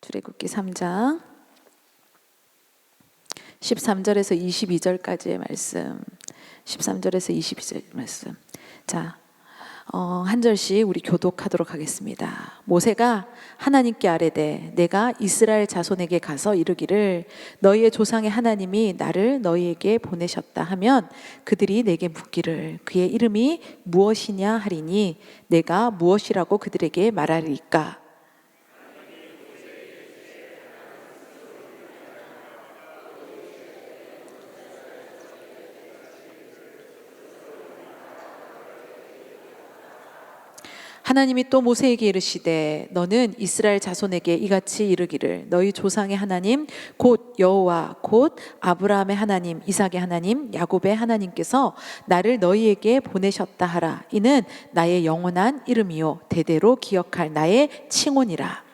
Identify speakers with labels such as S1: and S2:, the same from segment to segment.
S1: 출애굽기 3장 13절에서 22절까지의 말씀, 13절에서 22절 말씀. 자, 한 절씩 우리 교독하도록 하겠습니다. 모세가 하나님께 아뢰되 내가 이스라엘 자손에게 가서 이르기를 너희의 조상의 하나님이 나를 너희에게 보내셨다 하면 그들이 내게 묻기를 그의 이름이 무엇이냐 하리니 내가 무엇이라고 그들에게 말하리까? 하나님이 또 모세에게 이르시되 너는 이스라엘 자손에게 이같이 이르기를 너희 조상의 하나님 곧 여호와 곧 아브라함의 하나님 이삭의 하나님 야곱의 하나님께서 나를 너희에게 보내셨다 하라. 이는 나의 영원한 이름이요 대대로 기억할 나의 칭혼이라.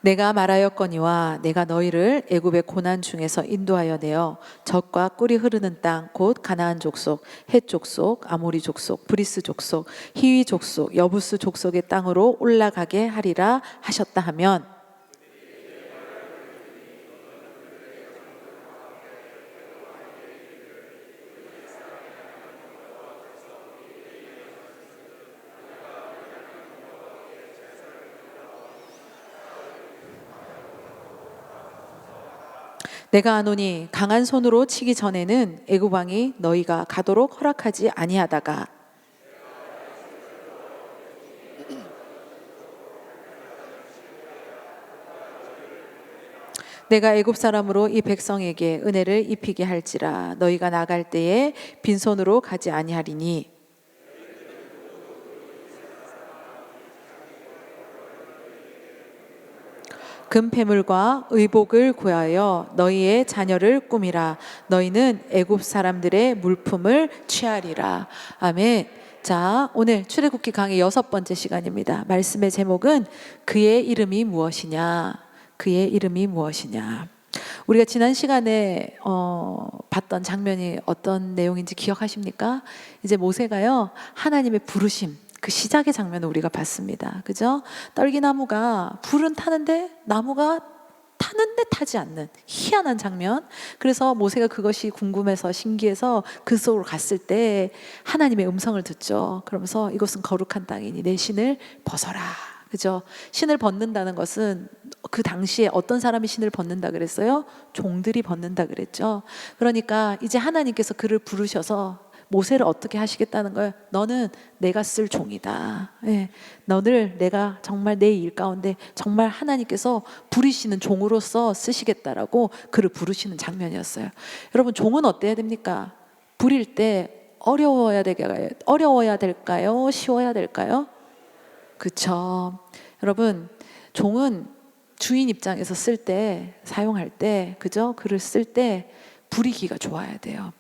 S1: 내가 말하였거니와 내가 너희를 애굽의 고난 중에서 인도하여 내어 젖과 꿀이 흐르는 땅 곧 가나안 족속, 헷 족속, 아모리 족속, 브리스 족속, 히위 족속, 여부스 족속의 땅으로 올라가게 하리라 하셨다 하면 내가 아노니 강한 손으로 치기 전에는 애굽 왕이 너희가 가도록 허락하지 아니하다가 내가 애굽 사람으로 이 백성에게 은혜를 입히게 할지라 너희가 나갈 때에 빈손으로 가지 아니하리니 금폐물과 의복을 구하여 너희의 자녀를 꾸미라. 너희는 애굽 사람들의 물품을 취하리라. 아멘. 자, 오늘 출애굽기 강의 6번째 시간입니다. 말씀의 제목은 그의 이름이 무엇이냐? 그의 이름이 무엇이냐? 우리가 지난 시간에 봤던 장면이 어떤 내용인지 기억하십니까? 이제 모세가요 하나님의 부르심, 그 시작의 장면을 우리가 봤습니다. 그죠? 떨기나무가 불은 타는데 나무가 타는데 타지 않는 희한한 장면. 그래서 모세가 그것이 궁금해서 신기해서 그 속으로 갔을 때 하나님의 음성을 듣죠. 그러면서 이것은 거룩한 땅이니 내 신을 벗어라. 그죠? 신을 벗는다는 것은 그 당시에 어떤 사람이 신을 벗는다 그랬어요? 종들이 벗는다 그랬죠. 그러니까 이제 하나님께서 그를 부르셔서 모세를 어떻게 하시겠다는 거예요? 너는 내가 쓸 종이다. 예, 너를 내가 정말 내 일 가운데 정말 하나님께서 부르시는 종으로서 쓰시겠다라고 그를 부르시는 장면이었어요. 여러분, 종은 어때야 됩니까? 부릴 때 어려워야 될까요? 쉬워야 될까요? 그쵸. 여러분, 종은 주인 입장에서 쓸 때, 사용할 때, 그죠? 글을 쓸 때 부리기가 좋아야 돼요.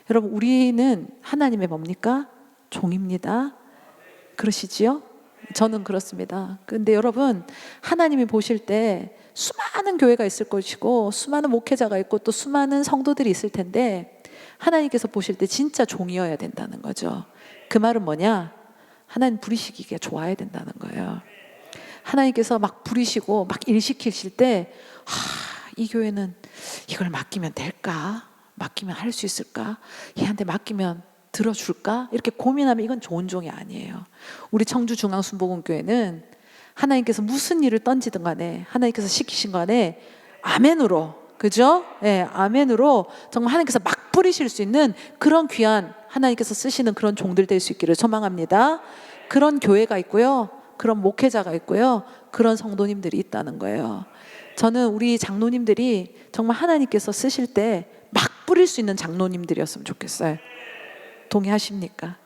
S1: 여러분, 우리는 하나님의 뭡니까? 종입니다. 그러시지요? 저는 그렇습니다. 근데 여러분, 하나님이 보실 때 수많은 교회가 있을 것이고 수많은 목회자가 있고 또 수많은 성도들이 있을 텐데 하나님께서 보실 때 진짜 종이어야 된다는 거죠. 그 말은 뭐냐? 하나님 부리시기가 좋아야 된다는 거예요. 하나님께서 막 부리시고 막 일 시키실 때 이 교회는 이걸 맡기면 될까? 맡기면 할 수 있을까? 얘한테 맡기면 들어줄까? 이렇게 고민하면 이건 좋은 종이 아니에요. 우리 청주중앙순복음교회는 하나님께서 무슨 일을 던지든 간에 하나님께서 시키신 간에 아멘으로, 그죠? 네, 아멘으로 정말 하나님께서 막 뿌리실 수 있는 그런 귀한 하나님께서 쓰시는 그런 종들 될 수 있기를 소망합니다. 그런 교회가 있고요, 그런 목회자가 있고요, 그런 성도님들이 있다는 거예요. 저는 우리 장로님들이 정말 하나님께서 쓰실 때 막 뿌릴 수 있는 장로님들이었으면 좋겠어요. 동의하십니까?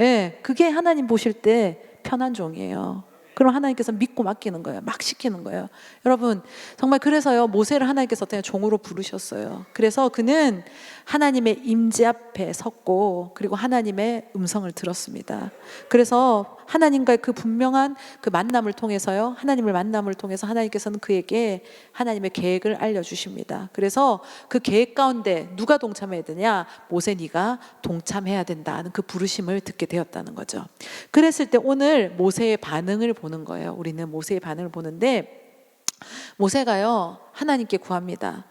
S1: 예, 그게 하나님 보실 때 편한 종이에요. 그럼 하나님께서 믿고 맡기는 거예요. 막 시키는 거예요. 여러분, 정말 그래서요, 모세를 하나님께서 그냥 종으로 부르셨어요. 그래서 그는 하나님의 임재 앞에 섰고, 그리고 하나님의 음성을 들었습니다. 그래서 하나님과의 그 분명한 그 만남을 통해서요, 하나님을 만남을 통해서 하나님께서는 그에게 하나님의 계획을 알려주십니다. 그래서 그 계획 가운데 누가 동참해야 되냐? 모세, 네가 동참해야 된다는 그 부르심을 듣게 되었다는 거죠. 그랬을 때 오늘 모세의 반응을 보는 거예요. 우리는 모세의 반응을 보는데, 모세가요, 하나님께 구합니다.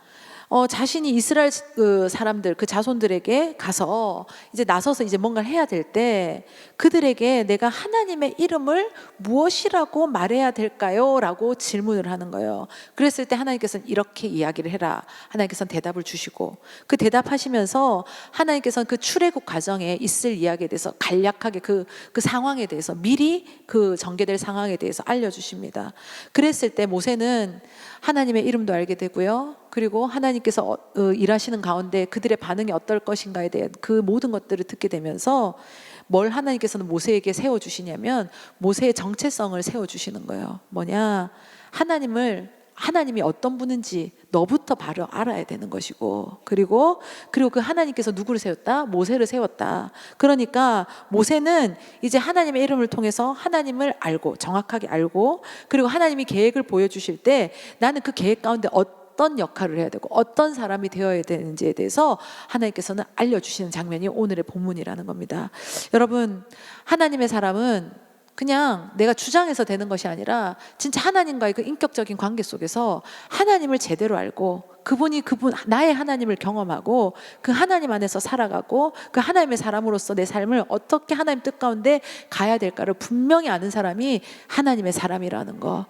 S1: 자신이 이스라엘 그 사람들, 그 자손들에게 가서 이제 나서서 이제 뭔가를 해야 될 때 그들에게 내가 하나님의 이름을 무엇이라고 말해야 될까요? 라고 질문을 하는 거예요. 그랬을 때 하나님께서는 이렇게 이야기를 해라. 하나님께서는 대답을 주시고, 그 대답하시면서 하나님께서는 그 출애굽 과정에 있을 이야기에 대해서 간략하게 그 상황에 대해서 미리 그 전개될 상황에 대해서 알려주십니다. 그랬을 때 모세는 하나님의 이름도 알게 되고요, 그리고 하나님께서 일하시는 가운데 그들의 반응이 어떨 것인가에 대한 그 모든 것들을 듣게 되면서 뭘 하나님께서는 모세에게 세워주시냐면 모세의 정체성을 세워주시는 거예요. 뭐냐? 하나님이 어떤 분인지 너부터 바로 알아야 되는 것이고, 그리고 그 하나님께서 누구를 세웠다? 모세를 세웠다. 그러니까 모세는 이제 하나님의 이름을 통해서 하나님을 알고, 정확하게 알고, 그리고 하나님이 계획을 보여주실 때 나는 그 계획 가운데 어떤 역할을 해야 되고 어떤 사람이 되어야 되는지에 대해서 하나님께서는 알려주시는 장면이 오늘의 본문이라는 겁니다. 여러분, 하나님의 사람은 그냥 내가 주장해서 되는 것이 아니라 진짜 하나님과의 그 인격적인 관계 속에서 하나님을 제대로 알고 나의 하나님을 경험하고 그 하나님 안에서 살아가고 그 하나님의 사람으로서 내 삶을 어떻게 하나님 뜻 가운데 가야 될까를 분명히 아는 사람이 하나님의 사람이라는 거.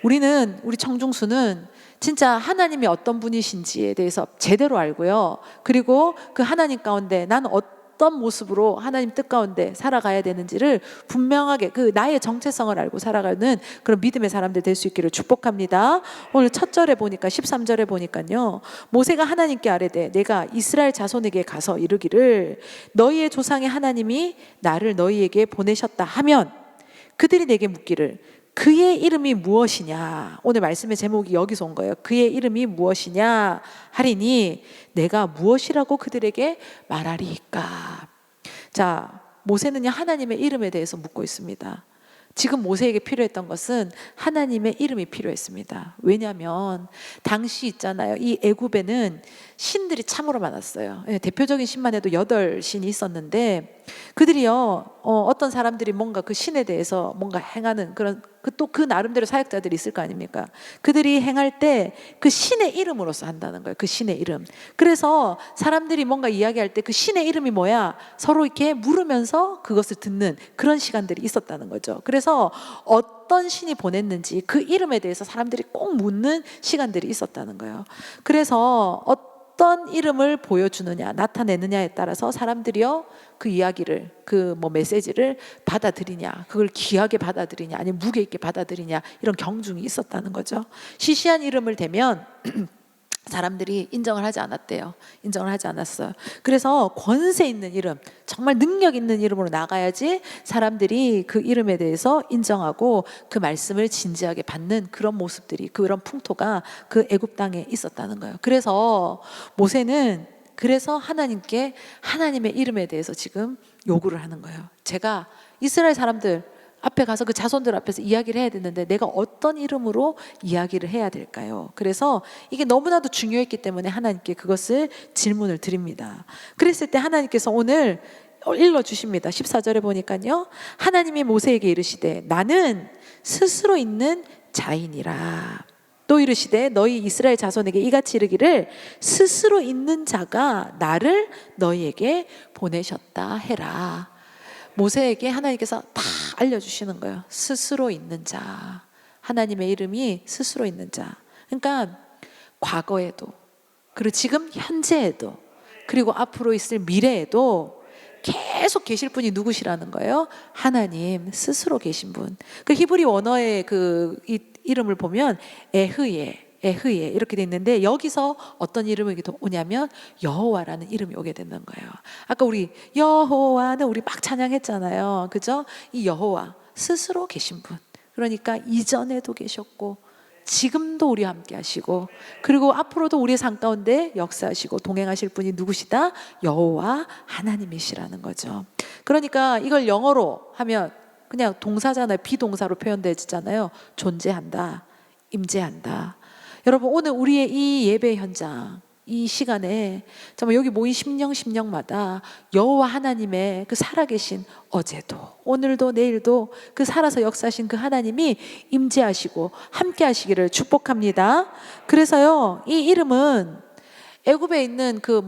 S1: 우리 청중수는 진짜 하나님이 어떤 분이신지에 대해서 제대로 알고요, 그리고 그 하나님 가운데 나는 어떤 모습으로 하나님 뜻 가운데 살아가야 되는지를 분명하게 그 나의 정체성을 알고 살아가는 그런 믿음의 사람들 될 수 있기를 축복합니다. 오늘 첫 절에 보니까 13절에 보니까요, 모세가 하나님께 아뢰되 내가 이스라엘 자손에게 가서 이르기를 너희의 조상의 하나님이 나를 너희에게 보내셨다 하면 그들이 내게 묻기를 그의 이름이 무엇이냐. 오늘 말씀의 제목이 여기서 온 거예요. 그의 이름이 무엇이냐 하리니 내가 무엇이라고 그들에게 말하리이까. 자, 모세는요, 하나님의 이름에 대해서 묻고 있습니다. 지금 모세에게 필요했던 것은 하나님의 이름이 필요했습니다. 왜냐하면 당시 있잖아요, 이 애굽에는 신들이 참으로 많았어요. 대표적인 신만 해도 8신이 있었는데 그들이요, 어떤 사람들이 뭔가 그 신에 대해서 뭔가 행하는 그런 또 그 나름대로 사역자들이 있을 거 아닙니까? 그들이 행할 때 그 신의 이름으로서 한다는 거예요. 그 신의 이름. 그래서 사람들이 뭔가 이야기할 때 그 신의 이름이 뭐야? 서로 이렇게 물으면서 그것을 듣는 그런 시간들이 있었다는 거죠. 그래서 어떤 신이 보냈는지 그 이름에 대해서 사람들이 꼭 묻는 시간들이 있었다는 거예요. 그래서 어떤 이름을 보여주느냐, 나타내느냐에 따라서 사람들이요, 그 이야기를, 그 메시지를 받아들이냐, 그걸 귀하게 받아들이냐, 아니면 무게 있게 받아들이냐, 이런 경중이 있었다는 거죠. 시시한 이름을 대면 사람들이 인정을 하지 않았대요. 인정을 하지 않았어요. 그래서 권세 있는 이름, 정말 능력 있는 이름으로 나가야지 사람들이 그 이름에 대해서 인정하고 그 말씀을 진지하게 받는 그런 모습들이, 그런 풍토가 그 애굽 땅에 있었다는 거예요. 그래서 모세는 하나님께 하나님의 이름에 대해서 지금 요구를 하는 거예요. 제가 이스라엘 사람들 앞에 가서 그 자손들 앞에서 이야기를 해야 되는데 내가 어떤 이름으로 이야기를 해야 될까요? 그래서 이게 너무나도 중요했기 때문에 하나님께 그것을 질문을 드립니다. 그랬을 때 하나님께서 오늘 읽어주십니다. 14절에 보니까요, 하나님이 모세에게 이르시되 나는 스스로 있는 자이니라. 또 이르시되 너희 이스라엘 자손에게 이같이 이르기를 스스로 있는 자가 나를 너희에게 보내셨다 해라. 모세에게 하나님께서 다 알려주시는 거예요. 스스로 있는 자. 하나님의 이름이 스스로 있는 자. 그러니까 과거에도, 그리고 지금 현재에도, 그리고 앞으로 있을 미래에도 계속 계실 분이 누구시라는 거예요? 하나님 스스로 계신 분. 그 히브리 원어의 이 이름을 보면 에흐예 이렇게 돼 있는데 여기서 어떤 이름이 오냐면 여호와라는 이름이 오게 되는 거예요. 아까 우리 여호와는 우리 막 찬양했잖아요. 그죠? 이 여호와 스스로 계신 분. 그러니까 이전에도 계셨고 지금도 우리와 함께 하시고 그리고 앞으로도 우리의 삶 가운데 역사하시고 동행하실 분이 누구시다? 여호와 하나님이시라는 거죠. 그러니까 이걸 영어로 하면 그냥 동사잖아요. 비동사로 표현되잖아요. 존재한다, 임재한다. 여러분 오늘 우리의 이 예배 현장 이 시간에 정말 여기 모인 심령마다 여호와 하나님의 그 살아계신 어제도 오늘도 내일도 그 살아서 역사하신 그 하나님이 임재하시고 함께 하시기를 축복합니다. 그래서요 이 이름은 애굽에 있는 그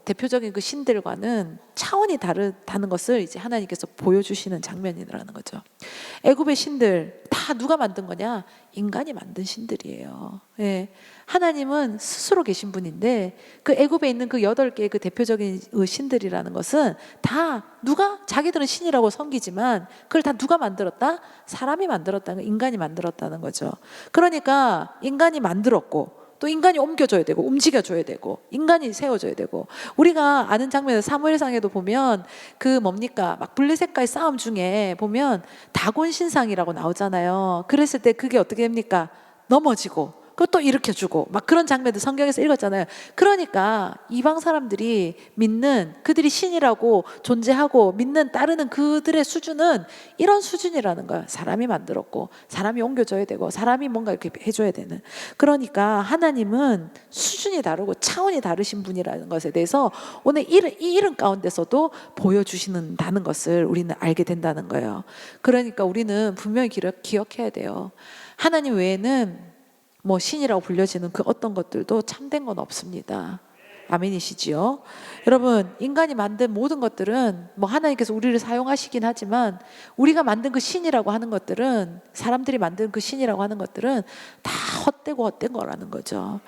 S1: 대표적인 그 신들과는 차원이 다르다는 것을 이제 하나님께서 보여주시는 장면이라는 거죠. 애굽의 신들 다 누가 만든 거냐? 인간이 만든 신들이에요. 예. 하나님은 스스로 계신 분인데 그 애굽에 있는 그 8개의 그 대표적인 신들이라는 것은 다 누가 자기들은 신이라고 섬기지만 그걸 다 누가 만들었다? 사람이 만들었다는 인간이 만들었다는 거죠. 그러니까 인간이 만들었고 또 인간이 옮겨줘야 되고 움직여줘야 되고 인간이 세워줘야 되고 우리가 아는 장면에서 사무엘상에도 보면 그 뭡니까 막 블레셋과의 싸움 중에 보면 다곤 신상이라고 나오잖아요. 그랬을 때 그게 어떻게 됩니까? 넘어지고 그것도 일으켜주고 막 그런 장면들 성경에서 읽었잖아요. 그러니까 이방 사람들이 믿는 그들이 신이라고 존재하고 믿는 따르는 그들의 수준은 이런 수준이라는 거예요. 사람이 만들었고 사람이 옮겨줘야 되고 사람이 뭔가 이렇게 해줘야 되는. 그러니까 하나님은 수준이 다르고 차원이 다르신 분이라는 것에 대해서 오늘 이 이름 가운데서도 보여주시는다는 것을 우리는 알게 된다는 거예요. 그러니까 우리는 분명히 기억해야 돼요. 하나님 외에는 신이라고 불려지는 그 어떤 것들도 참된 건 없습니다. 아멘이시지요? 여러분 인간이 만든 모든 것들은 하나님께서 우리를 사용하시긴 하지만 우리가 만든 그 신이라고 하는 것들은 사람들이 만든 그 신이라고 하는 것들은 다 헛된 거라는 거죠.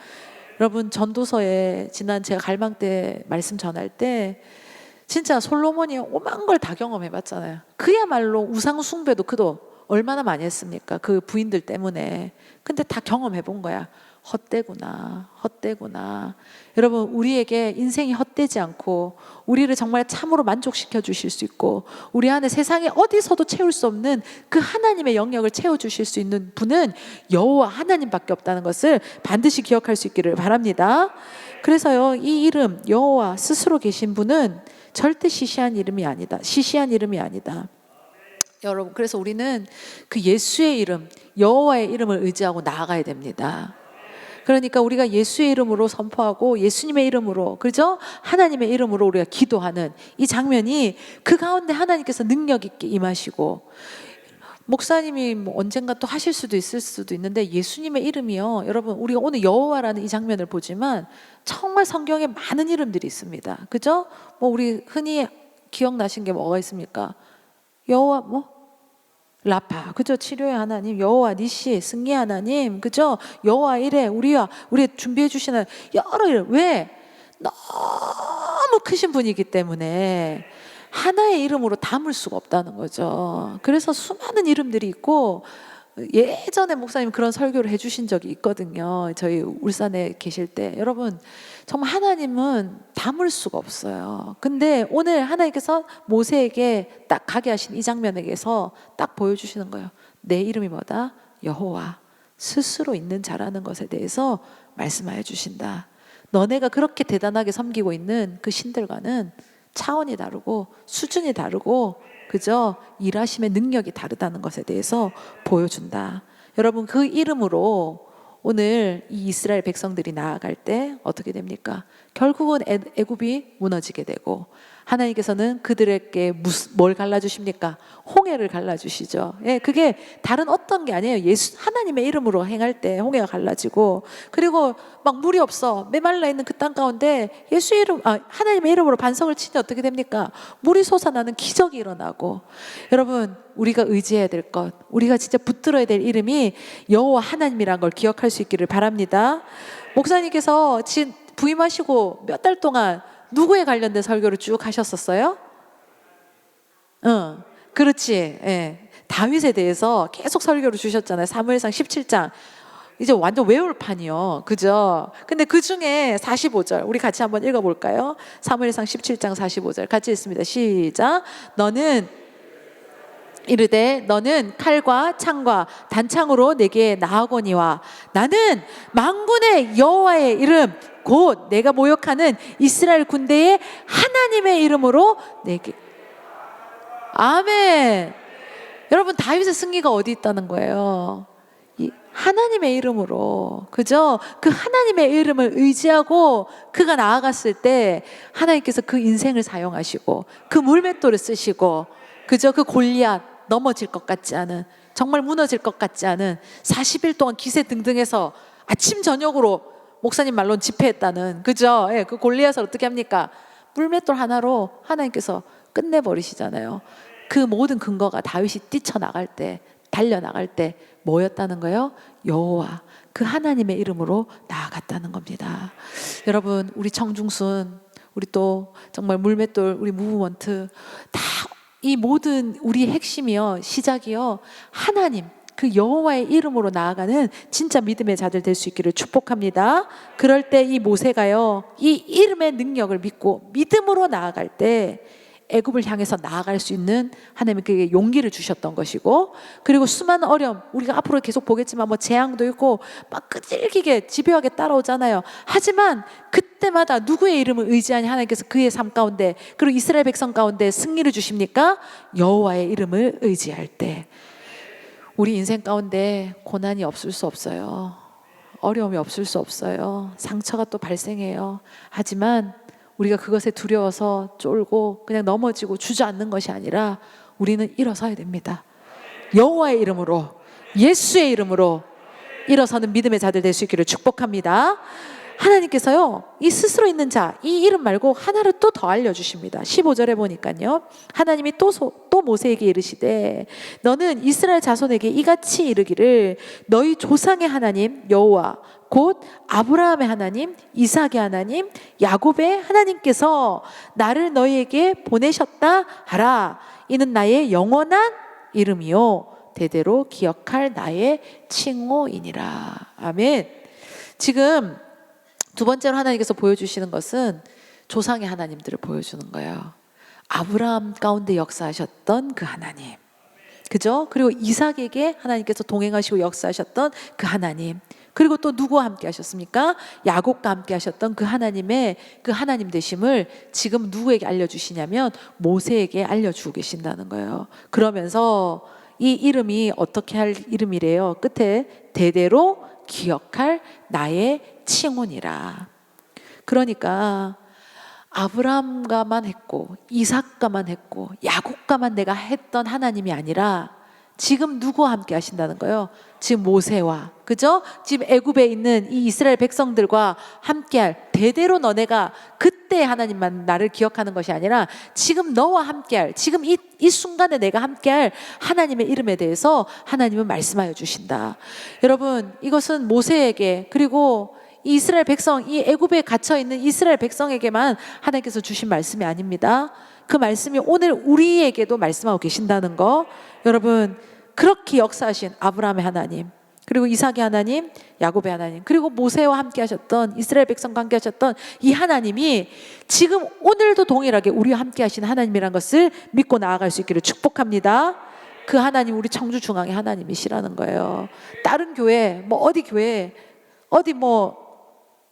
S1: 여러분 전도서에 지난 제가 갈망 때 말씀 전할 때 진짜 솔로몬이 오만 걸 다 경험해봤잖아요. 그야말로 우상 숭배도 그도 얼마나 많이 했습니까? 그 부인들 때문에. 근데 다 경험해 본 거야. 헛되구나. 여러분 우리에게 인생이 헛되지 않고 우리를 정말 참으로 만족시켜 주실 수 있고 우리 안에 세상에 어디서도 채울 수 없는 그 하나님의 영역을 채워주실 수 있는 분은 여호와 하나님밖에 없다는 것을 반드시 기억할 수 있기를 바랍니다. 그래서요 이 이름 여호와 스스로 계신 분은 절대 시시한 이름이 아니다. 여러분 그래서 우리는 그 예수의 이름 여호와의 이름을 의지하고 나아가야 됩니다. 그러니까 우리가 예수의 이름으로 선포하고 예수님의 이름으로 그죠? 하나님의 이름으로 우리가 기도하는 이 장면이 그 가운데 하나님께서 능력 있게 임하시고 목사님이 언젠가 또 하실 수도 있을 수도 있는데 예수님의 이름이요 여러분 우리가 오늘 여호와라는 이 장면을 보지만 정말 성경에 많은 이름들이 있습니다. 그죠? 우리 흔히 기억나신 게 뭐가 있습니까? 여호와 라파 그죠? 치료의 하나님 여호와 니시 승리의 하나님 그죠? 여호와 이레 우리 준비해 주시는 여러 이름. 왜? 너무 크신 분이기 때문에 하나의 이름으로 담을 수가 없다는 거죠. 그래서 수많은 이름들이 있고 예전에 목사님 그런 설교를 해주신 적이 있거든요. 저희 울산에 계실 때 여러분 정말 하나님은 담을 수가 없어요. 근데 오늘 하나님께서 모세에게 딱 가게 하신 이 장면에게서 딱 보여주시는 거예요. 내 이름이 뭐다? 여호와 스스로 있는 자라는 것에 대해서 말씀하여 주신다. 너네가 그렇게 대단하게 섬기고 있는 그 신들과는 차원이 다르고 수준이 다르고 그죠? 일하심의 능력이 다르다는 것에 대해서 보여준다. 여러분 그 이름으로 오늘 이 이스라엘 백성들이 나아갈 때 어떻게 됩니까? 결국은 애굽이 무너지게 되고 하나님께서는 그들에게 뭘 갈라주십니까? 홍해를 갈라주시죠. 예, 그게 다른 어떤 게 아니에요. 하나님의 이름으로 행할 때 홍해가 갈라지고 그리고 막 물이 없어 메말라 있는 그 땅 가운데 하나님의 이름으로 반석을 치니 어떻게 됩니까? 물이 솟아나는 기적이 일어나고 여러분 우리가 의지해야 될 것 우리가 진짜 붙들어야 될 이름이 여호와 하나님이란 걸 기억할 수 있기를 바랍니다. 목사님께서 지금 부임하시고 몇 달 동안 누구에 관련된 설교를 쭉 하셨었어요? 그렇지. 예. 다윗에 대해서 계속 설교를 주셨잖아요. 사무엘상 17장. 이제 완전 외울 판이요. 그죠? 근데 그 중에 45절 우리 같이 한번 읽어볼까요? 사무엘상 17장 45절 같이 읽습니다. 시작. 너는 이르되 너는 칼과 창과 단창으로 내게 나아오거니와 나는 만군의 여호와의 이름 곧 내가 모욕하는 이스라엘 군대의 하나님의 이름으로 내게. 아멘. 여러분, 다윗의 승리가 어디 있다는 거예요? 이 하나님의 이름으로, 그죠? 그 하나님의 이름을 의지하고 그가 나아갔을 때 하나님께서 그 인생을 사용하시고 그 물맷돌을 쓰시고, 그죠? 그 골리앗 넘어질 것 같지 않은, 정말 무너질 것 같지 않은 40일 동안 기세등등해서 아침 저녁으로 목사님 말로는 집회했다는, 그죠? 예, 그 골리앗을 어떻게 합니까? 물맷돌 하나로 하나님께서 끝내버리시잖아요. 그 모든 근거가 다윗이 뛰쳐나갈 때, 달려나갈 때 뭐였다는 거예요? 여호와, 그 하나님의 이름으로 나아갔다는 겁니다. 여러분, 우리 청중순, 우리 또 정말 물맷돌, 우리 무브먼트 다 이 모든 우리의 핵심이요, 시작이요, 하나님, 그 여호와의 이름으로 나아가는 진짜 믿음의 자들 될 수 있기를 축복합니다. 그럴 때 이 모세가요, 이 이름의 능력을 믿고 믿음으로 나아갈 때 애굽을 향해서 나아갈 수 있는 하나님이 그에게 용기를 주셨던 것이고, 그리고 수많은 어려움, 우리가 앞으로 계속 보겠지만 뭐 재앙도 있고 막 끈질기게 집요하게 따라오잖아요. 하지만 그때마다 누구의 이름을 의지하니 하나님께서 그의 삶 가운데, 그리고 이스라엘 백성 가운데 승리를 주십니까? 여호와의 이름을 의지할 때. 우리 인생 가운데 고난이 없을 수 없어요. 어려움이 없을 수 없어요. 상처가 또 발생해요. 하지만 우리가 그것에 두려워서 쫄고 그냥 넘어지고 주저앉는 것이 아니라 우리는 일어서야 됩니다. 여호와의 이름으로, 예수의 이름으로 일어서는 믿음의 자들 될 수 있기를 축복합니다. 하나님께서요, 이 스스로 있는 자, 이 이름 말고 하나를 또 더 알려주십니다. 15절에 보니까요, 하나님이 또 모세에게 이르시되 너는 이스라엘 자손에게 이같이 이르기를 너희 조상의 하나님 여호와 곧 아브라함의 하나님, 이삭의 하나님, 야곱의 하나님께서 나를 너희에게 보내셨다 하라. 이는 나의 영원한 이름이요 대대로 기억할 나의 칭호이니라. 아멘. 지금 두 번째로 하나님께서 보여주시는 것은 조상의 하나님들을 보여주는 거예요. 아브라함 가운데 역사하셨던 그 하나님, 그죠? 그리고 이삭에게 하나님께서 동행하시고 역사하셨던 그 하나님, 그리고 또 누구와 함께 하셨습니까? 야곱과 함께 하셨던 그 하나님의 그 하나님 되심을 지금 누구에게 알려주시냐면 모세에게 알려주고 계신다는 거예요. 그러면서 이 이름이 어떻게 할 이름이래요? 끝에 대대로 기억할 나의 칭혼이라. 그러니까 아브라함과만 했고 이삭과만 했고 야곱과만 내가 했던 하나님이 아니라 지금 누구와 함께 하신다는 거예요? 지금 모세와, 그죠? 지금 애굽에 있는 이 이스라엘 백성들과 함께할, 대대로 너네가 그때 하나님만 나를 기억하는 것이 아니라 지금 너와 함께할, 지금 이 순간에 내가 함께할 하나님의 이름에 대해서 하나님은 말씀하여 주신다. 여러분, 이것은 모세에게, 그리고 이 이스라엘 백성, 이 애굽에 갇혀 있는 이스라엘 백성에게만 하나님께서 주신 말씀이 아닙니다. 그 말씀이 오늘 우리에게도 말씀하고 계신다는 거. 여러분, 그렇게 역사하신 아브라함의 하나님, 그리고 이삭의 하나님, 야곱의 하나님, 그리고 모세와 함께 하셨던, 이스라엘 백성과 함께 하셨던 이 하나님이 지금 오늘도 동일하게 우리와 함께 하신 하나님이라는 것을 믿고 나아갈 수 있기를 축복합니다. 그 하나님, 우리 청주중앙의 하나님이시라는 거예요. 다른 교회, 뭐 어디 교회, 어디 뭐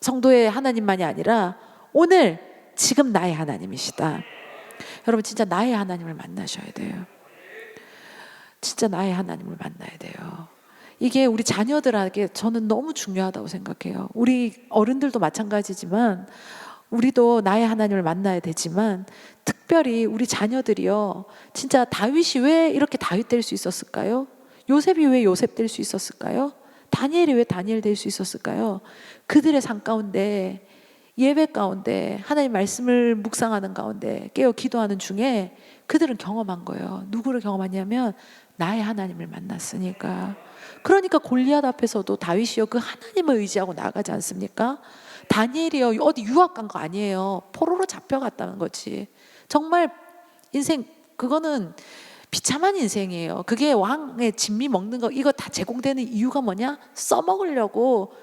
S1: 성도의 하나님만이 아니라 오늘 지금 나의 하나님이시다. 여러분, 진짜 나의 하나님을 만나셔야 돼요. 진짜 나의 하나님을 만나야 돼요. 이게 우리 자녀들에게 저는 너무 중요하다고 생각해요. 우리 어른들도 마찬가지지만 우리도 나의 하나님을 만나야 되지만 특별히 우리 자녀들이요, 진짜 다윗이 왜 이렇게 다윗 될 수 있었을까요? 요셉이 왜 요셉 될 수 있었을까요? 다니엘이 왜 다니엘 될 수 있었을까요? 그들의 삶 가운데, 예배 가운데, 하나님 말씀을 묵상하는 가운데, 깨어 기도하는 중에 그들은 경험한 거예요. 누구를 경험하냐면 나의 하나님을 만났으니까. 그러니까 골리앗 앞에서도 다윗이요, 그 하나님을 의지하고 나가지 않습니까? 다니엘이요, 어디 유학 간 거 아니에요. 포로로 잡혀갔다는 거지. 정말 인생, 그거는 비참한 인생이에요. 그게 왕의 진미 먹는 거, 이거 다 제공되는 이유가 뭐냐? 써먹으려고,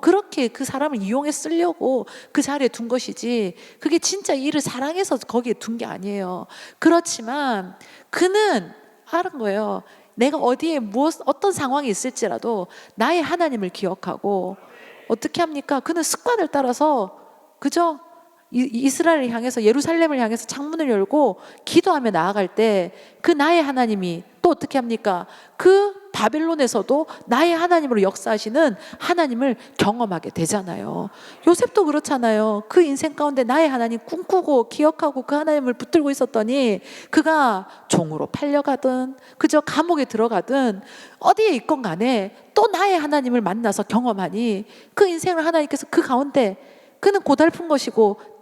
S1: 그렇게 그 사람을 이용해 쓰려고 그 자리에 둔 것이지, 그게 진짜 이를 사랑해서 거기에 둔 게 아니에요. 그렇지만 그는 아는 거예요. 내가 어디에 어떤 상황이 있을지라도 나의 하나님을 기억하고 어떻게 합니까? 그는 습관을 따라서 그죠? 이스라엘을 향해서 예루살렘을 향해서 창문을 열고 기도하며 나아갈 때 그 나의 하나님이 또 어떻게 합니까? 그 바벨론에서도 나의 하나님으로 역사하시는 하나님을 경험하게 되잖아요. 요셉도 그렇잖아요. 그 인생 가운데 나의 하나님 꿈꾸고 기억하고 그 하나님을 붙들고 있었더니 그가 종으로 팔려가든 그저 감옥에 들어가든 어디에 있건 간에 또 나의 하나님을 만나서 경험하니 그 인생을 하나님께서 그 가운데 그는 고달픈 것이고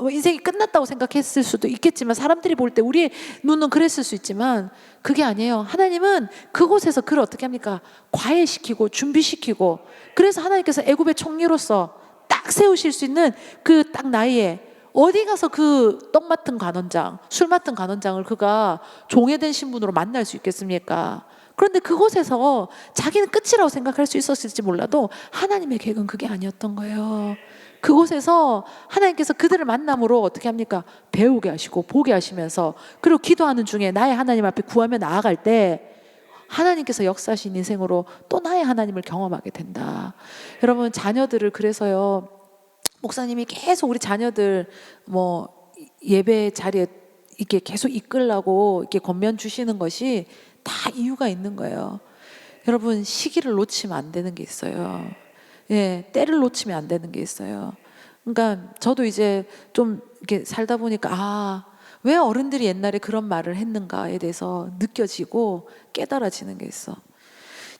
S1: 인생이 끝났다고 생각했을 수도 있겠지만 사람들이 볼 때 우리의 눈은 그랬을 수 있지만 그게 아니에요. 하나님은 그곳에서 그를 어떻게 합니까? 과외시키고 준비시키고 그래서 하나님께서 애굽의 총리로서 딱 세우실 수 있는 그 딱 나이에 어디 가서 그 떡 맡은 관원장, 술 맡은 관원장을 그가 종회된 신분으로 만날 수 있겠습니까? 그런데 그곳에서 자기는 끝이라고 생각할 수 있었을지 몰라도 하나님의 계획은 그게 아니었던 거예요. 그곳에서 하나님께서 그들을 만남으로 어떻게 합니까? 배우게 하시고 보게 하시면서 그리고 기도하는 중에 나의 하나님 앞에 구하며 나아갈 때 하나님께서 역사하신 인생으로 또 나의 하나님을 경험하게 된다. 여러분 자녀들을 그래서요 목사님이 계속 우리 자녀들 뭐 예배 자리에 이렇게 계속 이끌라고 이렇게 권면 주시는 것이 다 이유가 있는 거예요. 여러분 시기를 놓치면 안 되는 게 있어요. 예, 때를 놓치면 안 되는 게 있어요. 그러니까 저도 이제 좀 이렇게 살다 보니까 왜 어른들이 옛날에 그런 말을 했는가에 대해서 느껴지고 깨달아지는 게 있어.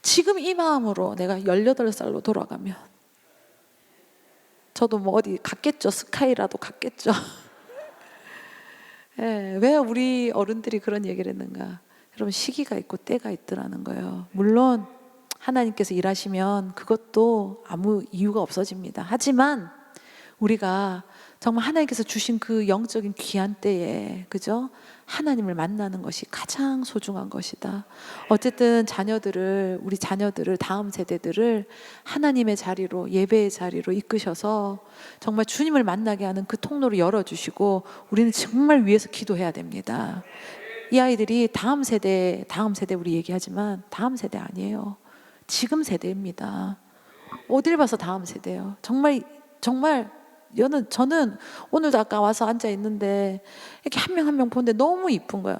S1: 지금 이 마음으로 내가 18살로 돌아가면 저도 뭐 어디 갔겠죠. 스카이라도 갔겠죠. 예, 왜 우리 어른들이 그런 얘기를 했는가? 여러분 시기가 있고 때가 있더라는 거예요. 물론 하나님께서 일하시면 그것도 아무 이유가 없어집니다. 하지만 우리가 정말 하나님께서 주신 그 영적인 귀한 때에 그죠? 하나님을 만나는 것이 가장 소중한 것이다. 어쨌든 우리 자녀들을 다음 세대들을 하나님의 자리로 예배의 자리로 이끄셔서 정말 주님을 만나게 하는 그 통로를 열어주시고 우리는 정말 위해서 기도해야 됩니다. 이 아이들이 다음 세대 우리 얘기하지만 다음 세대 아니에요. 지금 세대입니다. 어딜 봐서 다음 세대예요. 정말 저는 오늘도 아까 와서 앉아 있는데 이렇게 한 명 한 명 보는데 너무 이쁜 거야.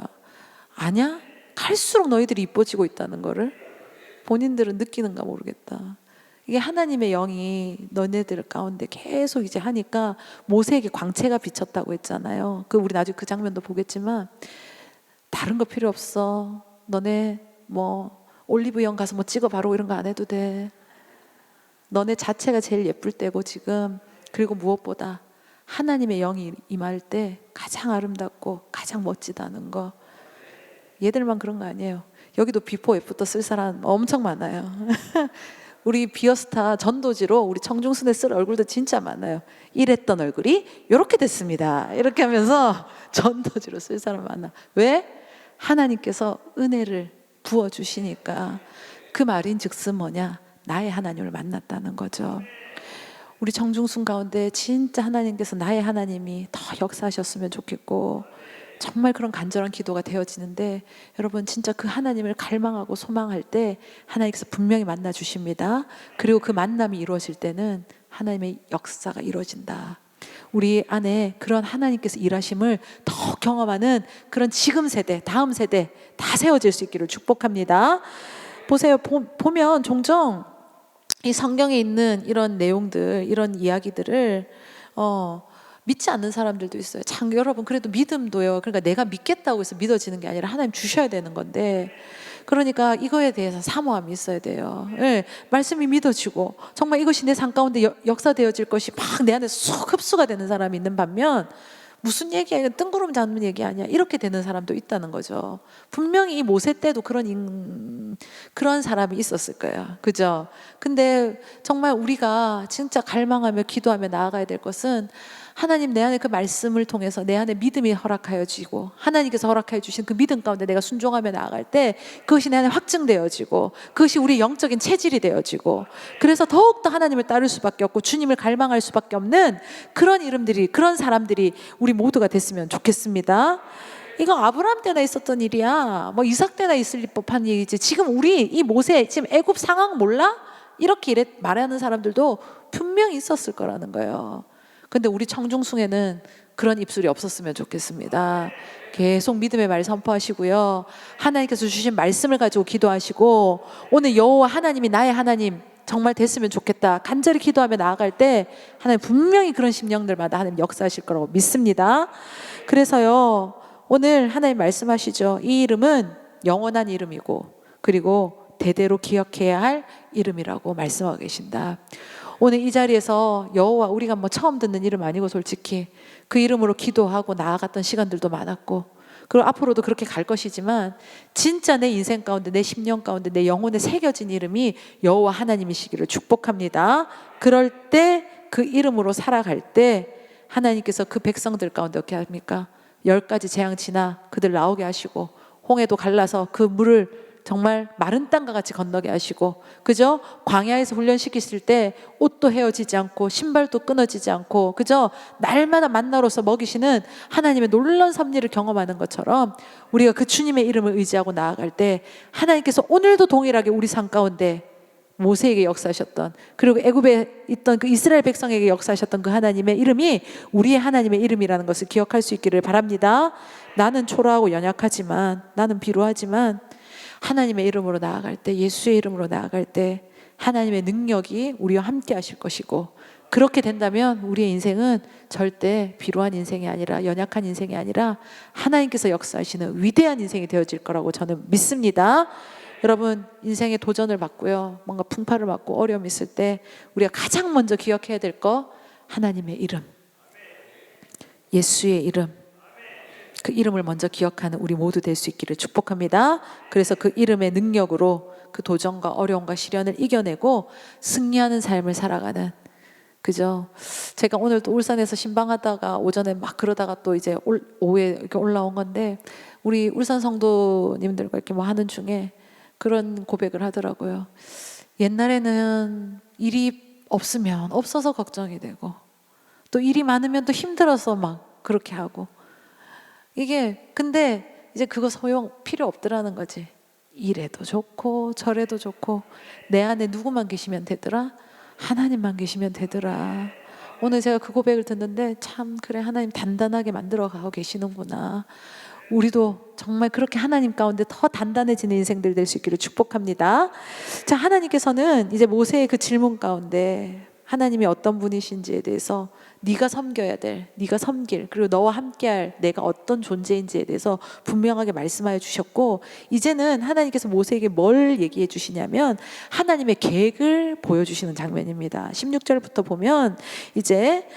S1: 아냐? 갈수록 너희들이 이뻐지고 있다는 거를 본인들은 느끼는가 모르겠다. 이게 하나님의 영이 너네들 가운데 계속 이제 하니까 모세에게 광채가 비쳤다고 했잖아요. 우리 나중에 그 장면도 보겠지만 다른 거 필요 없어. 너네 뭐 올리브영 가서 뭐 찍어 바로 이런 거 안 해도 돼. 너네 자체가 제일 예쁠 때고 지금. 그리고 무엇보다 하나님의 영이 임할 때 가장 아름답고 가장 멋지다는 거. 얘들만 그런 거 아니에요. 여기도 비포 애프터 쓸 사람 엄청 많아요. 우리 비어스타 전도지로 우리 청중순에 쓸 얼굴도 진짜 많아요. 이랬던 얼굴이 이렇게 됐습니다. 이렇게 하면서 전도지로 쓸 사람 많아. 왜? 하나님께서 은혜를 부어주시니까. 그 말인즉슨 뭐냐? 나의 하나님을 만났다는 거죠. 우리 청중순 가운데 진짜 하나님께서 나의 하나님이 더 역사하셨으면 좋겠고 정말 그런 간절한 기도가 되어지는데 여러분 진짜 그 하나님을 갈망하고 소망할 때 하나님께서 분명히 만나 주십니다. 그리고 그 만남이 이루어질 때는 하나님의 역사가 이루어진다. 우리 안에 그런 하나님께서 일하심을 더 경험하는 그런 지금 세대, 다음 세대 다 세워질 수 있기를 축복합니다. 보세요. 보면 종종 이 성경에 있는 이런 내용들, 이런 이야기들을 믿지 않는 사람들도 있어요. 참 여러분 그래도 믿음도요. 그러니까 내가 믿겠다고 해서 믿어지는 게 아니라 하나님 주셔야 되는 건데 그러니까 이거에 대해서 사모함이 있어야 돼요. 네, 말씀이 믿어지고 정말 이것이 내 삶 가운데 역사되어질 것이 막 내 안에 쏙 흡수가 되는 사람이 있는 반면 무슨 얘기야? 이건 뜬구름 잡는 얘기 아니야? 이렇게 되는 사람도 있다는 거죠. 분명히 이 모세 때도 그런 사람이 있었을 거예요. 그죠? 근데 정말 우리가 진짜 갈망하며 기도하며 나아가야 될 것은 하나님 내 안에 그 말씀을 통해서 내 안에 믿음이 허락하여 지고 하나님께서 허락하여 주신 그 믿음 가운데 내가 순종하며 나아갈 때 그것이 내 안에 확증되어지고 그것이 우리 영적인 체질이 되어지고 그래서 더욱더 하나님을 따를 수밖에 없고 주님을 갈망할 수밖에 없는 그런 이름들이 그런 사람들이 우리 모두가 됐으면 좋겠습니다. 이거 아브라함 때나 있었던 일이야. 뭐 이삭 때나 있을 법한 얘기지. 지금 우리 이 모세 지금 애굽 상황 몰라? 이렇게 말하는 사람들도 분명히 있었을 거라는 거예요. 근데 우리 청중숭에는 그런 입술이 없었으면 좋겠습니다. 계속 믿음의 말 선포하시고요. 하나님께서 주신 말씀을 가지고 기도하시고, 오늘 여호와 하나님이 나의 하나님 정말 됐으면 좋겠다 간절히 기도하며 나아갈 때 하나님 분명히 그런 심령들마다 하나님 역사하실 거라고 믿습니다. 그래서요, 오늘 하나님 말씀하시죠. 이 이름은 영원한 이름이고 그리고 대대로 기억해야 할 이름이라고 말씀하고 계신다. 오늘 이 자리에서 여호와, 우리가 뭐 처음 듣는 이름 아니고 솔직히 그 이름으로 기도하고 나아갔던 시간들도 많았고, 그리고 앞으로도 그렇게 갈 것이지만 진짜 내 인생 가운데, 내 심령 가운데, 내 영혼에 새겨진 이름이 여호와 하나님이시기를 축복합니다. 그럴 때 그 이름으로 살아갈 때 하나님께서 그 백성들 가운데 어떻게 합니까? 10가지 재앙 지나 그들 나오게 하시고, 홍해도 갈라서 그 물을 정말 마른 땅과 같이 건너게 하시고, 그죠? 광야에서 훈련시키실 때 옷도 헤어지지 않고 신발도 끊어지지 않고, 그죠? 날마다 만나로서 먹이시는 하나님의 놀라운 섭리를 경험하는 것처럼 우리가 그 주님의 이름을 의지하고 나아갈 때 하나님께서 오늘도 동일하게 우리 삶 가운데 모세에게 역사하셨던, 그리고 애굽에 있던 그 이스라엘 백성에게 역사하셨던 그 하나님의 이름이 우리의 하나님의 이름이라는 것을 기억할 수 있기를 바랍니다. 나는 초라하고 연약하지만, 나는 비루하지만 하나님의 이름으로 나아갈 때, 예수의 이름으로 나아갈 때 하나님의 능력이 우리와 함께 하실 것이고, 그렇게 된다면 우리의 인생은 절대 비루한 인생이 아니라, 연약한 인생이 아니라 하나님께서 역사하시는 위대한 인생이 되어질 거라고 저는 믿습니다. 여러분, 인생의 도전을 받고요, 뭔가 풍파를 맞고 어려움이 있을 때 우리가 가장 먼저 기억해야 될 거, 하나님의 이름, 예수의 이름, 그 이름을 먼저 기억하는 우리 모두 될 수 있기를 축복합니다. 그래서 그 이름의 능력으로 그 도전과 어려움과 시련을 이겨내고 승리하는 삶을 살아가는, 그죠? 제가 오늘 또 울산에서 신방하다가 오전에 막 그러다가 또 이제 오후에 이렇게 올라온 건데, 우리 울산 성도님들과 이렇게 뭐 하는 중에 그런 고백을 하더라고요. 옛날에는 일이 없으면 없어서 걱정이 되고, 또 일이 많으면 또 힘들어서 막 그렇게 하고, 이게 근데 이제 그거 소용 필요 없더라는 거지. 이래도 좋고 저래도 좋고 내 안에 누구만 계시면 되더라? 하나님만 계시면 되더라. 오늘 제가 그 고백을 듣는데 참, 그래, 하나님 단단하게 만들어 가고 계시는구나. 우리도 정말 그렇게 하나님 가운데 더 단단해지는 인생들 될 수 있기를 축복합니다. 자, 하나님께서는 이제 모세의 그 질문 가운데 하나님이 어떤 분이신지에 대해서, 네가 섬겨야 될, 네가 섬길, 그리고 너와 함께할 내가 어떤 존재인지에 대해서 분명하게 말씀하여 주셨고, 이제는 하나님께서 모세에게 뭘 얘기해 주시냐면 하나님의 계획을 보여주시는 장면입니다. 16절부터 보면 이제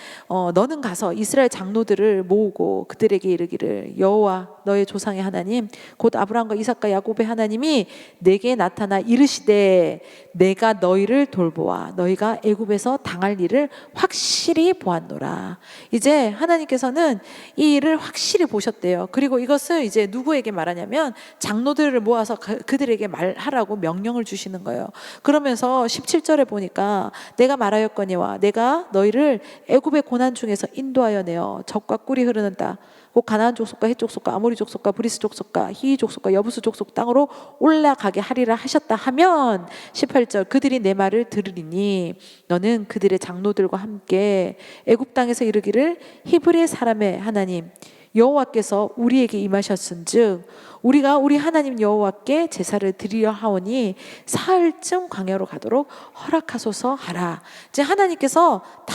S1: 너는 가서 이스라엘 장로들을 모으고 그들에게 이르기를, 여호와 너의 조상의 하나님 곧 아브라함과 이삭과 야곱의 하나님이 내게 나타나 이르시되 내가 너희를 돌보아 너희가 애굽에서 당할 일을 확실히 보았노라. 이제 하나님께서는 이 일을 확실히 보셨대요. 그리고 이것을 이제 누구에게 말하냐면 장로들을 모아서 그들에게 말하라고 명령을 주시는 거예요. 그러면서 17절에 보니까 내가 말하였거니와 내가 너희를 애굽의 고난 중에서 인도하여 내어 젖과 꿀이 흐르는 땅, 곧 가나안 족속과 헷 족속과 아모리 족속과 브리스 족속과 히위 족속과 여부스 족속 땅으로 올라가게 하리라 하셨다 하면, 18절, 그들이 내 말을 들으리니 너는 그들의 장로들과 함께 애굽 땅에서 이르기를, 히브리 사람의 하나님 여호와께서 우리에게 임하셨은즉 우리가 우리 하나님 여호와께 제사를 드리려 하오니 사흘쯤 광야로 가도록 허락하소서 하라. 이제 하나님께서 다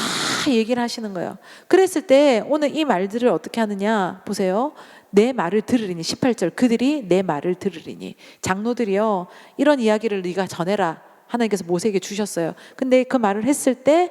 S1: 얘기를 하시는 거예요. 그랬을 때 오늘 이 말들을 어떻게 하느냐 보세요. 내 말을 들으리니, 18절, 그들이 내 말을 들으리니, 장로들이요, 이런 이야기를 네가 전해라 하나님께서 모세에게 주셨어요. 근데 그 말을 했을 때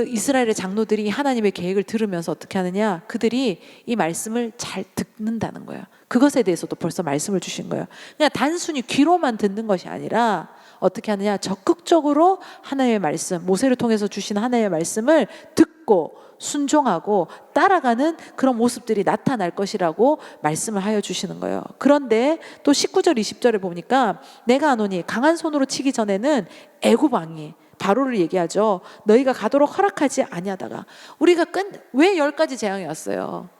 S1: 이스라엘의 장로들이 하나님의 계획을 들으면서 어떻게 하느냐, 그들이 이 말씀을 잘 듣는다는 거예요. 그것에 대해서도 벌써 말씀을 주신 거예요. 그냥 단순히 귀로만 듣는 것이 아니라 어떻게 하느냐, 적극적으로 하나님의 말씀, 모세를 통해서 주신 하나님의 말씀을 듣고 순종하고 따라가는 그런 모습들이 나타날 것이라고 말씀을 하여 주시는 거예요. 그런데 또 19절 20절에 보니까 내가 하노니 강한 손으로 치기 전에는 애굽 왕이, 바로를 얘기하죠, 너희가 가도록 허락하지 아니하다가, 우리가 왜 10가지 재앙이 왔어요?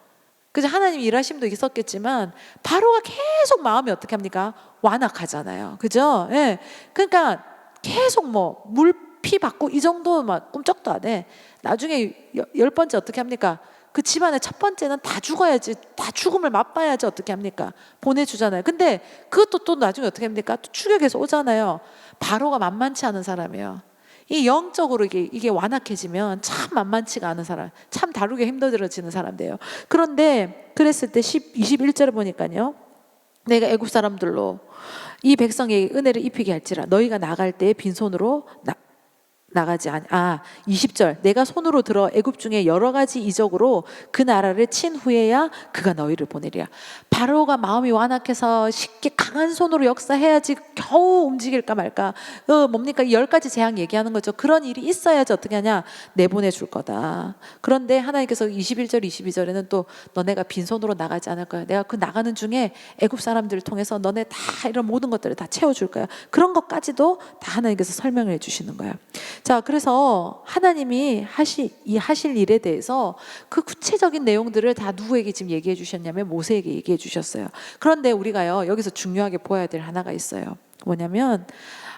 S1: 그죠? 하나님 일하심도 있었겠지만 바로가 계속 마음이 어떻게 합니까? 완악하잖아요. 그죠? 예. 그러니까 계속 뭐 물피 받고 이 정도 막 꿈쩍도 안 해. 나중에 열 번째 어떻게 합니까? 그 집안의 첫 번째는 다 죽어야지, 다 죽음을 맛봐야지 어떻게 합니까? 보내주잖아요. 근데 그것도 또 나중에 어떻게 합니까? 또 추격해서 오잖아요. 바로가 만만치 않은 사람이에요. 이 영적으로 이게 완악해지면 참 만만치가 않은 사람, 참 다루기 힘들어지는 사람 돼요. 그런데 그랬을 때 21절에 보니까요, 내가 애굽 사람들로 이 백성에게 은혜를 입히게 할지라 너희가 나갈 때에 빈손으로 나가지 아니. 20절 내가 손으로 들어 애굽 중에 여러 가지 이적으로 그 나라를 친 후에야 그가 너희를 보내리라. 바로가 마음이 완악해서 쉽게 강한 손으로 역사해야지 겨우 움직일까 말까. 뭡니까? 이 10가지 재앙 얘기하는 거죠. 그런 일이 있어야지 어떻게 하냐? 내보내줄 거다. 그런데 하나님께서 21절 22절에는 또 너네가 빈손으로 나가지 않을 거야. 내가 그 나가는 중에 애굽 사람들을 통해서 너네 다 이런 모든 것들을 다 채워줄 거야. 그런 것까지도 다 하나님께서 설명을 해주시는 거야. 자, 그래서 하나님이 하실 일에 대해서 그 구체적인 내용들을 다 누구에게 지금 얘기해 주셨냐면 모세에게 얘기해 주셨어요. 그런데 우리가요, 여기서 중요하게 보아야 될 하나가 있어요. 뭐냐면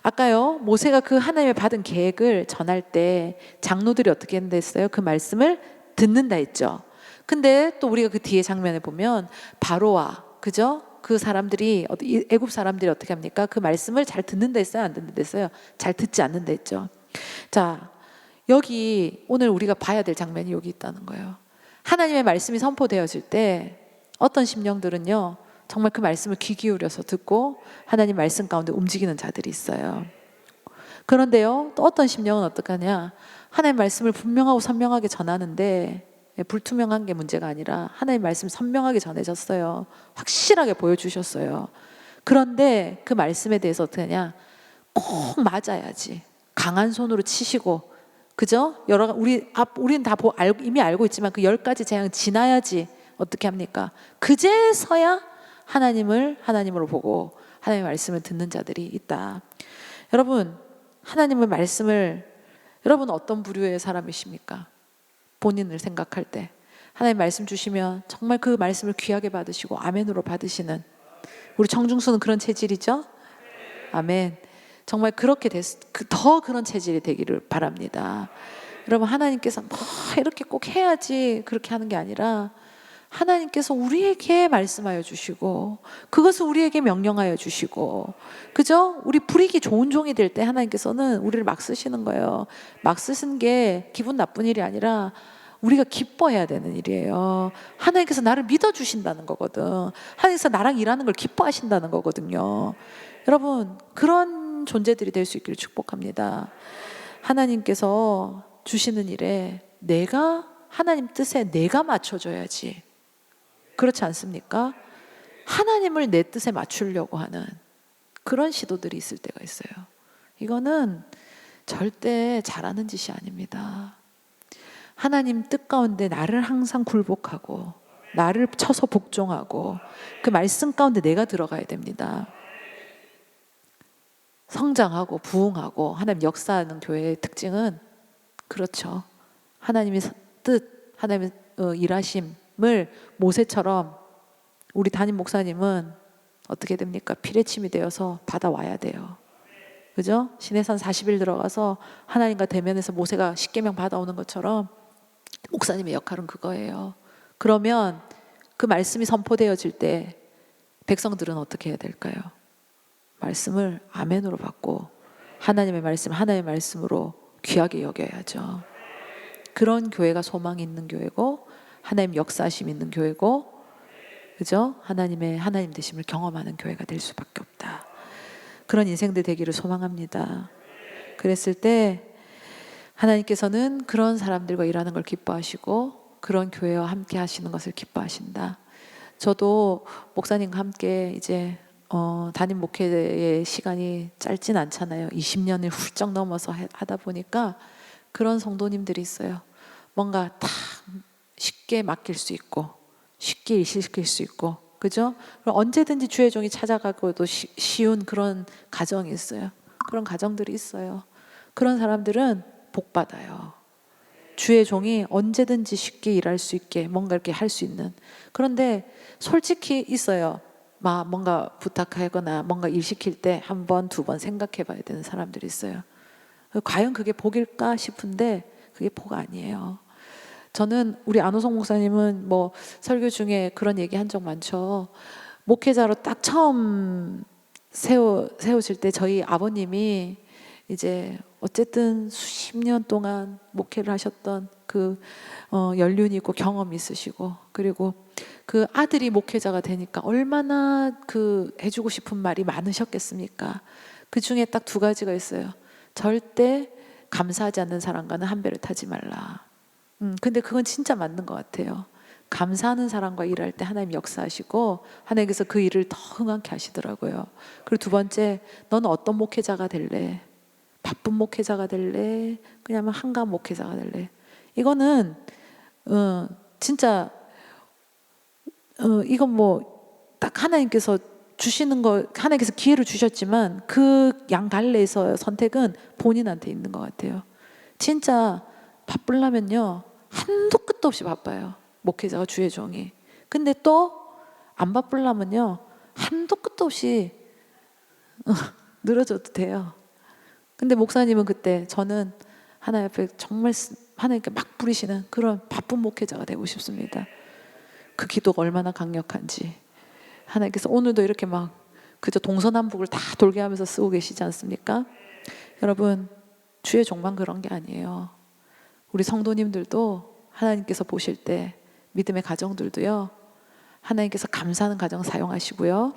S1: 아까요, 모세가 그 하나님의 받은 계획을 전할 때 장로들이 어떻게 했어요? 그 말씀을 듣는다 했죠. 근데 또 우리가 그 뒤에 장면에 보면 바로와, 그죠? 그 사람들이, 애굽 사람들이 어떻게 합니까? 그 말씀을 잘 듣는다 했어요? 안 듣는다 했어요? 잘 듣지 않는다 했죠. 자, 여기 오늘 우리가 봐야 될 장면이 여기 있다는 거예요. 하나님의 말씀이 선포되어질 때 어떤 심령들은요, 정말 그 말씀을 귀 기울여서 듣고 하나님 말씀 가운데 움직이는 자들이 있어요. 그런데요, 또 어떤 심령은 어떡하냐? 하나님 말씀을 분명하고 선명하게 전하는데 불투명한 게 문제가 아니라 하나님 말씀 선명하게 전해졌어요. 확실하게 보여주셨어요. 그런데 그 말씀에 대해서 어떻게 하냐? 꼭 맞아야지. 강한 손으로 치시고, 그죠? 우리는 다 이미 알고 있지만 그 10가지 재앙 지나야지 어떻게 합니까? 그제서야 하나님으로 보고 하나님의 말씀을 듣는 자들이 있다. 여러분, 하나님의 말씀을, 여러분 어떤 부류의 사람이십니까? 본인을 생각할 때 하나님 말씀 주시면 정말 그 말씀을 귀하게 받으시고 아멘으로 받으시는, 우리 정중수는 그런 체질이죠? 아멘. 정말 그렇게 더 그런 체질이 되기를 바랍니다. 여러분, 하나님께서 뭐 이렇게 꼭 해야지 그렇게 하는 게 아니라 하나님께서 우리에게 말씀하여 주시고 그것을 우리에게 명령하여 주시고, 그죠? 우리 불이기 좋은 종이 될 때 하나님께서는 우리를 막 쓰시는 거예요. 막 쓰신 게 기분 나쁜 일이 아니라 우리가 기뻐해야 되는 일이에요. 하나님께서 나를 믿어주신다는 거거든. 하나님께서 나랑 일하는 걸 기뻐하신다는 거거든요. 여러분, 그런 존재들이 될 수 있기를 축복합니다. 하나님께서 주시는 일에 하나님 뜻에 내가 맞춰줘야지. 그렇지 않습니까? 하나님을 내 뜻에 맞추려고 하는 그런 시도들이 있을 때가 있어요. 이거는 절대 잘하는 짓이 아닙니다. 하나님 뜻 가운데 나를 항상 굴복하고 나를 쳐서 복종하고 그 말씀 가운데 내가 들어가야 됩니다. 성장하고 부흥하고 하나님 역사하는 교회의 특징은 그렇죠. 하나님의 뜻, 하나님의 일하심을 모세처럼 우리 담임 목사님은 어떻게 됩니까? 피뢰침이 되어서 받아와야 돼요. 그죠? 시내산 40일 들어가서 하나님과 대면해서 모세가 십계명 받아오는 것처럼 목사님의 역할은 그거예요. 그러면 그 말씀이 선포되어질 때 백성들은 어떻게 해야 될까요? 말씀을 아멘으로 받고 하나님의 말씀으로 귀하게 여겨야죠. 그런 교회가 소망이 있는 교회고 하나님 역사하심 있는 교회고, 그죠? 하나님 되심을 경험하는 교회가 될 수밖에 없다. 그런 인생들 되기를 소망합니다. 그랬을 때 하나님께서는 그런 사람들과 일하는 걸 기뻐하시고 그런 교회와 함께 하시는 것을 기뻐하신다. 저도 목사님과 함께 이제 담임 목회의 시간이 짧진 않잖아요. 20년을 훌쩍 넘어서 하다 보니까 그런 성도님들이 있어요. 뭔가 다 쉽게 맡길 수 있고 쉽게 일시킬 수 있고, 그죠? 그럼 언제든지 주의 종이 찾아가고도 쉬운 그런 가정이 있어요. 그런 가정들이 있어요. 그런 사람들은 복 받아요. 주의 종이 언제든지 쉽게 일할 수 있게 뭔가 이렇게 할 수 있는. 그런데 솔직히 있어요. 막 뭔가 부탁하거나 뭔가 일 시킬 때 한 번, 두 번 생각해 봐야 되는 사람들이 있어요. 과연 그게 복일까 싶은데 그게 복 아니에요. 저는 우리 안호성 목사님은 뭐 설교 중에 그런 얘기 한 적 많죠. 목회자로 딱 처음 세우실 때 저희 아버님이 이제 어쨌든 수십 년 동안 목회를 하셨던 그 연륜이 있고 경험이 있으시고, 그리고 그 아들이 목회자가 되니까 얼마나 그 해주고 싶은 말이 많으셨겠습니까? 그 중에 딱 두 가지가 있어요. 절대 감사하지 않는 사람과는 한 배를 타지 말라. 근데 그건 진짜 맞는 것 같아요. 감사하는 사람과 일할 때 하나님 역사하시고 하나님께서 그 일을 더 흥하게 하시더라고요. 그리고 두 번째, 너는 어떤 목회자가 될래? 바쁜 목회자가 될래? 그냥 한가한 목회자가 될래? 이거는 진짜 이건 뭐 딱 하나님께서 주시는 거, 하나님께서 기회를 주셨지만 그 양 갈래에서 선택은 본인한테 있는 것 같아요. 진짜 바쁘려면요 한도 끝도 없이 바빠요, 목회자가, 주의 종이. 근데 또 안 바쁘려면요 한도 끝도 없이 늘어져도 돼요. 근데 목사님은 그때 저는 하나님 앞에 정말 하나님께 막 부리시는 그런 바쁜 목회자가 되고 싶습니다. 그 기도가 얼마나 강력한지 하나님께서 오늘도 이렇게 막 그저 동서남북을 다 돌게 하면서 쓰고 계시지 않습니까? 여러분, 주의 종만 그런 게 아니에요. 우리 성도님들도 하나님께서 보실 때 믿음의 가정들도요, 하나님께서 감사하는 가정 사용하시고요,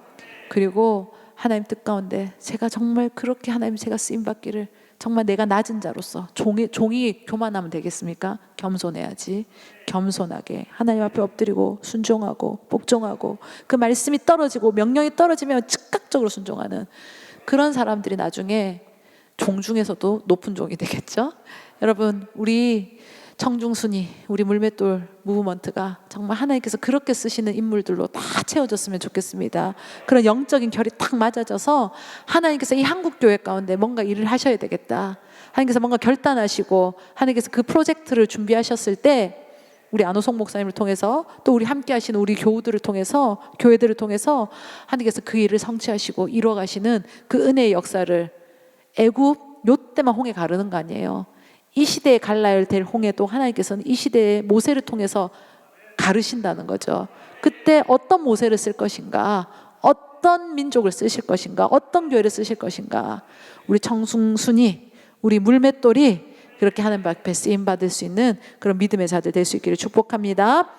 S1: 그리고 하나님 뜻 가운데 제가 정말 그렇게 하나님 제가 쓰임받기를, 정말 내가 낮은 자로서 종이 교만하면 되겠습니까? 겸손해야지. 겸손하게 하나님 앞에 엎드리고 순종하고 복종하고, 그 말씀이 떨어지고 명령이 떨어지면 즉각적으로 순종하는 그런 사람들이 나중에 종 중에서도 높은 종이 되겠죠. 여러분, 우리 청중순이, 우리 물맷돌 무브먼트가 정말 하나님께서 그렇게 쓰시는 인물들로 다 채워졌으면 좋겠습니다. 그런 영적인 결이 딱 맞아져서 하나님께서 이 한국교회 가운데 뭔가 일을 하셔야 되겠다, 하나님께서 뭔가 결단하시고 하나님께서 그 프로젝트를 준비하셨을 때 우리 안호성 목사님을 통해서, 또 우리 함께 하시는 우리 교우들을 통해서, 교회들을 통해서 하나님께서 그 일을 성취하시고 이루어가시는 그 은혜의 역사를, 애굽 요때만 홍해 가르는 거 아니에요. 이 시대에 갈라야 될 홍해도 하나님께서는 이 시대의 모세를 통해서 가르신다는 거죠. 그때 어떤 모세를 쓸 것인가, 어떤 민족을 쓰실 것인가, 어떤 교회를 쓰실 것인가, 우리 청중순이, 우리 물맷돌이 그렇게 하나님 앞에 쓰임 받을 수 있는 그런 믿음의 자들 될 수 있기를 축복합니다.